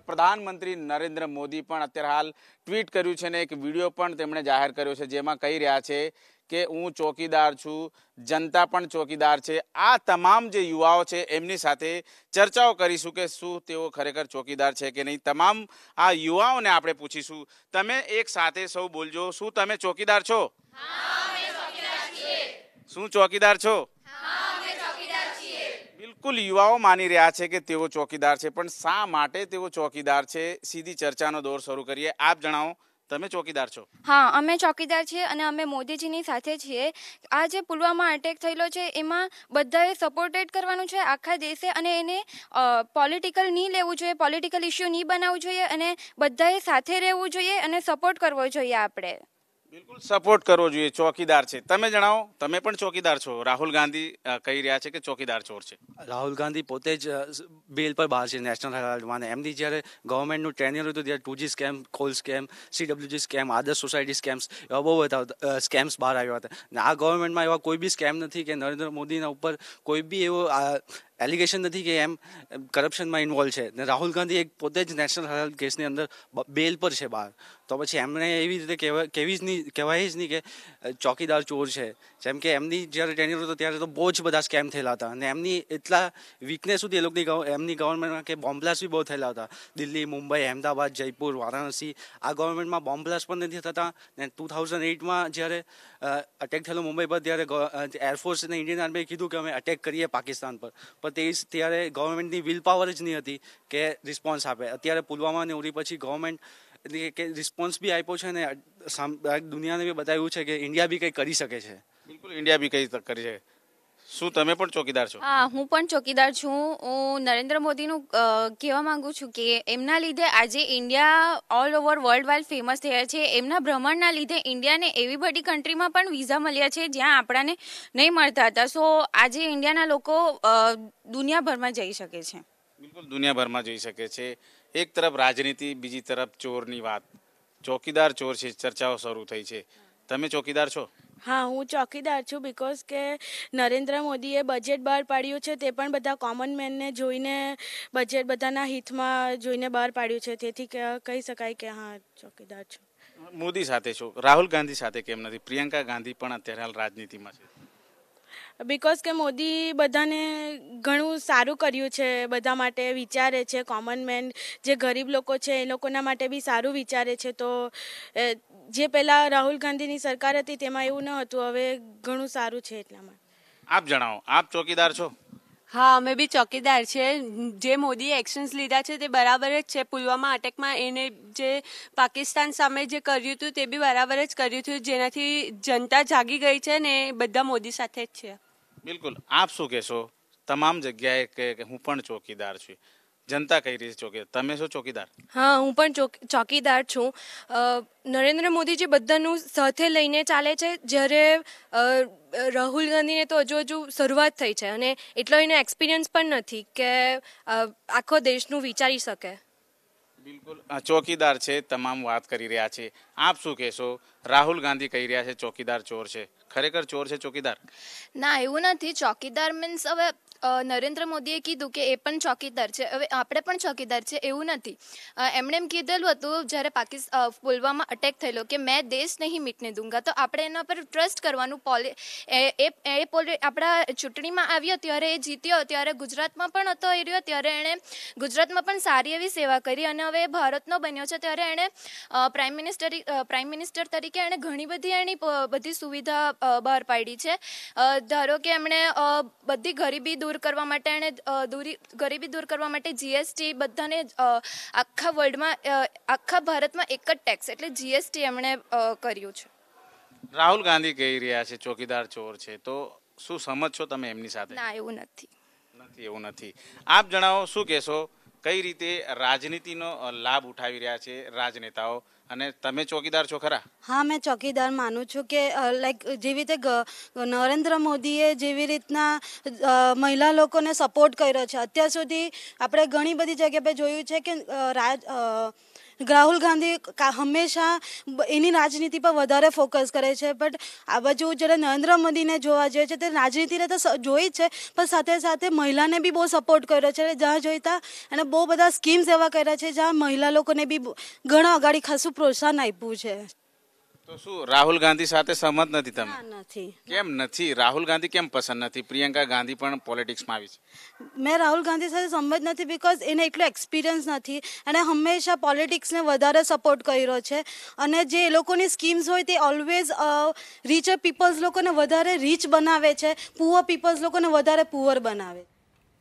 પ્રધાનમંત્રી નરેન્દ્ર મોદી પણ અત્યારે હાલ ટ્વીટ કર્યું છે ને એક વિડીયો પણ તેમણે જાહેર કર્યો છે, જેમાં કહી રહ્યા છે કે હું ચોકીદાર છું, જનતા પણ ચોકીદાર છે। આ તમામ જે યુવાઓ છે એમની સાથે ચર્ચાઓ કરીશું કે શું તેઓ ખરેખર ચોકીદાર છે કે નહીં। તમામ આ યુવાઓને આપણે પૂછીશું। તમે એક સાથે સૌ બોલજો, શું તમે ચોકીદાર છો? હા, અમે ચોકીદાર છીએ। શું ચોકીદાર છો? હા, અમે ચોકીદાર છીએ। બિલકુલ યુવાઓ માની રહ્યા છે કે તેઓ ચોકીદાર છે, પણ શા માટે તેઓ ચોકીદાર છે? સીધી ચર્ચાનો દોર શરૂ કરીએ। આપ જણાવો, તમે ચોકીદાર છો? હા, અમે ચોકીદાર છીએ અને અમે મોદીજીની સાથે છીએ। આ જે પુલવામા અટેક થયેલો છે એમાં બધાએ સપોર્ટેડ કરવાનું છે આખા દેશે, અને એને પોલિટિકલ નહીં લેવું જોઈએ, પોલિટિકલ ઇસ્યુ નહીં બનાવવું જોઈએ, અને બધાએ સાથે રહેવું જોઈએ અને સપોર્ટ કરવો જોઈએ આપણે। બિલકુલ સપોર્ટ કરવો જોઈએ, ચોકીદાર છે। તમે જણાવો, તમે પણ ચોકીદાર છો? રાહુલ ગાંધી કહી રહ્યા છે કે ચોકીદાર ચોર છે। રાહુલ ગાંધી પોતે જ બેલ પર બહાર છે નેશનલ હેરાલ્ડમાં, એમની જ્યારે ગવર્મેન્ટનું ટેન્યુર હતું ત્યારે 2G scam, call scam, CWG scam, આદર્શ સોસાયટી સ્કેમ્સ, એવા બહુ બધા સ્કેમ્સ બહાર આવ્યા હતા। અને આ ગવર્મેન્ટમાં એવા કોઈ બી સ્કેમ નથી કે નરેન્દ્ર મોદીના ઉપર કોઈ બી એવો એલિગેશન નથી કે એમ કરપ્શનમાં ઇન્વોલ્વ છે। ને રાહુલ ગાંધી એક પોતે જ નેશનલ હેરાલ્ડ કેસની અંદર બેલ પર છે બહાર, તો પછી એમણે એવી રીતે કહેવાય જ નહીં કે ચોકીદાર ચોર છે। જેમ કે એમની જ્યારે ટેન્યુર હતો ત્યારે તો બહુ જ બધા સ્કેમ થયેલા હતા, અને એમની એટલા વીકનેસ સુધી એ લોકોની એમની ગવર્મેન્ટમાં કે બોમ્બ બ્લાસ્ટ બી બહુ થયેલા હતા। દિલ્હી, મુંબઈ, અહેમદાબાદ, જયપુર, વારાણસી, આ ગવર્મેન્ટમાં બોમ્બ બ્લાસ્ટ પણ નથી થતા। ને 2008માં જ્યારે અટેક થયેલો મુંબઈ પર, ત્યારે એરફોર્સ અને ઇન્ડિયન આર્મીએ કીધું કે અમે અટેક કરીએ પાકિસ્તાન પર, પણ ત્યારે ગવર્મેન્ટની વિલ પાવર જ નહીં હતી કે રિસ્પોન્સ આપે। અત્યારે પુલવામા અને ઉરી પછી ગવર્મેન્ટ કે રિસ્પોન્સ બી આપ્યો છે, ને દુનિયાને બી બતાવ્યું છે કે ઇન્ડિયા બી કંઈ કરી શકે છે। બિલકુલ ઇન્ડિયા બી કંઈ કરી શકે। શું તમે પણ ચોકીદાર છો? હા, હું પણ ચોકીદાર છું। હું નરેન્દ્ર મોદીનું કહેવા માંગુ છું કે એમના લીધે આજે India all over world wide famous થયા છે। એમના ભ્રમણના લીધે ઇન્ડિયાને એવી બધી કન્ટ્રીમાં પણ વિઝા મળ્યા છે જ્યાં આપણાને નહીં મળતા હતા। સો આજે ઇન્ડિયાના લોકો દુનિયાભરમાં જઈ શકે છે। બિલકુલ દુનિયાભરમાં જઈ શકે છે। એક તરફ રાજનીતિ, બીજી તરફ ચોરની વાત। ચોકીદાર ચોર છે, ચર્ચાઓ શરૂ થઈ છે। તમે ચોકીદાર છો? હા, હું ચોકીદાર છું, બિકોઝ કે નરેન્દ્ર મોદીએ બજેટ બહાર પાડ્યું છે, તે પણ બધા કોમન મેનને જોઈને, બજેટ બધાના હિતમાં જોઈને બહાર પાડ્યું છે, તેથી કહી શકાય કે હા, ચોકીદાર છું। મોદી સાથે છો, રાહુલ ગાંધી સાથે કેમ નથી? પ્રિયંકા ગાંધી પણ અત્યારે હાલ રાજનીતિમાં છે। બિકોઝ કે મોદી બધાને ઘણું સારું કર્યું છે, બધા માટે વિચારે છે। કોમન મેન જે ગરીબ લોકો છે એ લોકોના માટે બી સારું વિચારે છે। તો જે પહેલાં રાહુલ ગાંધીની સરકાર હતી તેમાં એવું ન હતું, હવે ઘણું સારું છે એટલા માટે। આપ જણાવો, આપ ચોકીદાર છો? હા, અમે બી ચોકીદાર છે। જે મોદીએ એક્શન્સ લીધા છે તે બરાબર જ છે। પુલવામા અટેકમાં એને જે પાકિસ્તાન સામે જે કર્યું હતું તે બી બરાબર જ કર્યું હતું, જેનાથી જનતા જાગી ગઈ છે ને બધા મોદી સાથે જ છે। બિલકુલ, આપ શું કહેશો? તમામ જગ્યાએ કે હું પણ ચોકીદાર છું, જનતા કહી રહી છે ચોકીદાર, તમે શું ચોકીદાર? હા, હું પણ ચોકીદાર છું। નરેન્દ્ર મોદીજી બધાનું સાથે લઈને ચાલે છે, જ્યારે રાહુલ ગાંધીને તો હજુ શરૂઆત થઈ છે અને એટલો એનો એક્સપિરિયન્સ પણ નથી કે આખો દેશનું વિચારી શકે। બિલકુલ ચોકીદાર છે, તમામ વાત કરી રહ્યા છે। આપ શું કહેશો? રાહુલ ગાંધી કહી રહ્યા છે ચોકીદાર ચોર છે, ખરેખર ચોર છે ચોકીદાર? ના, એવું નથી। ચોકીદાર મીન્સ હવે નરેન્દ્ર મોદીએ કીધું કે એ પણ ચોકીદાર છે, હવે આપણે પણ ચોકીદાર છે એવું નથી। એમણે એમ કીધેલું હતું જ્યારે પુલવામા અટેક થયેલો કે મેં દેશ નહીં મીટને દૂંગા, તો આપણે એના પર ટ્રસ્ટ કરવાનું। આપણા ચૂંટણીમાં આવ્યો ત્યારે એ જીત્યો, ત્યારે ગુજરાતમાં પણ હતો એ રહ્યો, ત્યારે એણે ગુજરાતમાં પણ સારી એવી સેવા કરી, અને હવે ભારતનો બન્યો છે ત્યારે એણે પ્રાઇમ મિનિસ્ટર તરીકે એણે ઘણી બધી એની બધી સુવિધા બહાર પાડી છે। ધારો કે એમણે બધી ગરીબી દૂર કરવા માટે ગરીબી દૂર કરવા માટે GST બધાને આખા વર્લ્ડમાં, આખા ભારતમાં એક જ ટેક્સ એટલે GST એમણે કર્યું છે। રાહુલ ગાંધી કહી રહ્યા છે ચોકીદાર ચોર છે, તો શું સમજ છો તમે એમની સાથે? ના, એવું નથી। એવું નથી। આપ જણાવો, શું કહેશો? કઈ રીતે રાજનીતિનો લાભ ઉઠાવી રહ્યા છે રાજનેતાઓ, અને તમે ચોકીદાર છો ખરા? હા, મેં ચોકીદાર માનું છું કે લાઈક જેવી રીતે નરેન્દ્ર મોદીએ જેવી રીતના મહિલા લોકોને સપોર્ટ કર્યો છે, અત્યાર સુધી આપણે ઘણી બધી જગ્યા પર જોયું છે કે રાહુલ ગાંધી હંમેશા એની રાજનીતિ પર વધારે ફોકસ કરે છે, બટ આ બાજુ જ્યારે નરેન્દ્ર મોદીને જોવા જોઈએ છે તે રાજનીતિને તો જોઈ જ છે, પણ સાથે સાથે મહિલાને બી બહુ સપોર્ટ કર્યો છે. જ્યાં જોઈતા અને બહુ બધા સ્કીમ્સ એવા કર્યા છે જ્યાં મહિલા લોકોને બી ઘણા અગાડી ખાસું પ્રોત્સાહન આપ્યું છે. તો શું રાહુલ ગાંધી સાથે સહમત નથી તમે? નથી. કેમ નથી? રાહુલ ગાંધી કેમ પસંદ નથી? પ્રિયંકા ગાંધી પણ પોલિટિક્સમાં આવી છે. મેં રાહુલ ગાંધી સાથે સંમત નથી બિકોઝ એને એટલો એક્સપિરિયન્સ નથી. અને હંમેશા પોલિટિક્સને વધારે સપોર્ટ કર્યો છે અને જે એ લોકોની સ્કીમ્સ હોય તે ઓલવેઝ રીચ પીપલ્સ લોકોને વધારે રીચ બનાવે છે, પુઅર પીપલ્સ લોકોને વધારે પુઅર બનાવે.